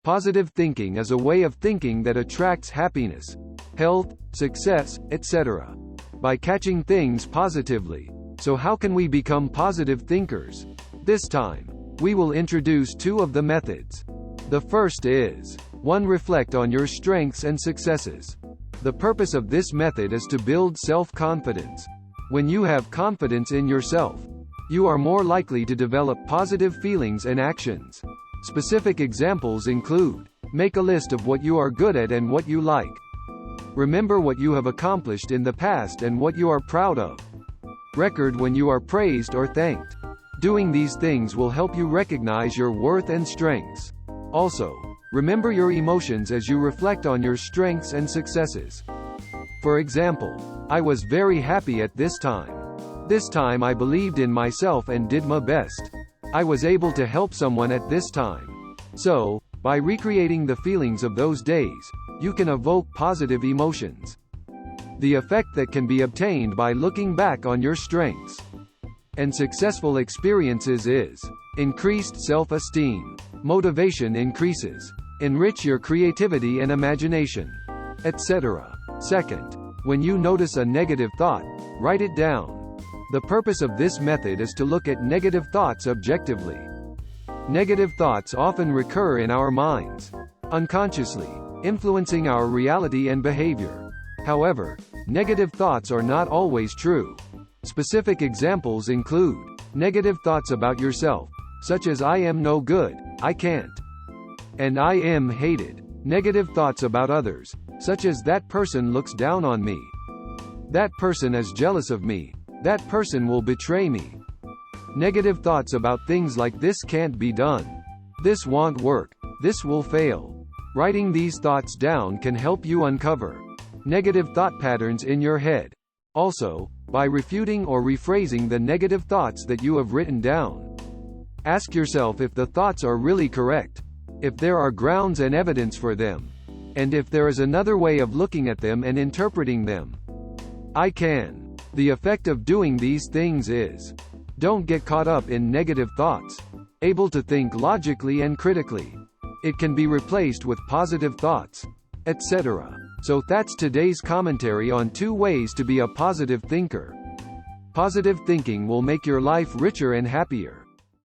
Positive thinking is a way of thinking that attracts happiness, health, success, etc. by catching things positively. So how can we become positive thinkers? This time, we will introduce two of the methods. The first is 1. Reflect on your strengths and successes. The purpose of this method is to build self-confidence. When you have confidence in yourself, you are more likely to develop positive feelings and actions. Specific examples include: make a list of what you are good at and what you like. Remember what you have accomplished in the past and what you are proud of. Record when you are praised or thanked. Doing these things will help you recognize your worth and strengths. Also, remember your emotions as you reflect on your strengths and successes. For example, I was very happy at this time. This time I believed in myself and did my best. I was able to help someone at this time. So, by recreating the feelings of those days, you can evoke positive emotions. The effect that can be obtained by looking back on your strengths and successful experiences is increased self-esteem. Motivation increases. Enrich your creativity and imagination, etc. Second, when you notice a negative thought, write it down. The purpose of this method is to look at negative thoughts objectively. Negative thoughts often recur in our minds, unconsciously, influencing our reality and behavior. However, negative thoughts are not always true. Specific examples include negative thoughts about yourself, such as I am no good, I can't, and I am hated. Negative thoughts about others, such as that person looks down on me, that person is jealous of me, that person will betray me. Negative thoughts about things like this can't be done, this won't work, this will fail. Writing these thoughts down can help you uncover negative thought patterns in your head. Also, by refuting or rephrasing the negative thoughts that you have written down, ask yourself if the thoughts are really correct, if there are grounds and evidence for them, and if there is another way of looking at them and interpreting them. I can. The effect of doing these things is: don't get caught up in negative thoughts. Able to think logically and critically. It can be replaced with positive thoughts, etc. So that's today's commentary on 2 ways to be a positive thinker. Positive thinking will make your life richer and happier.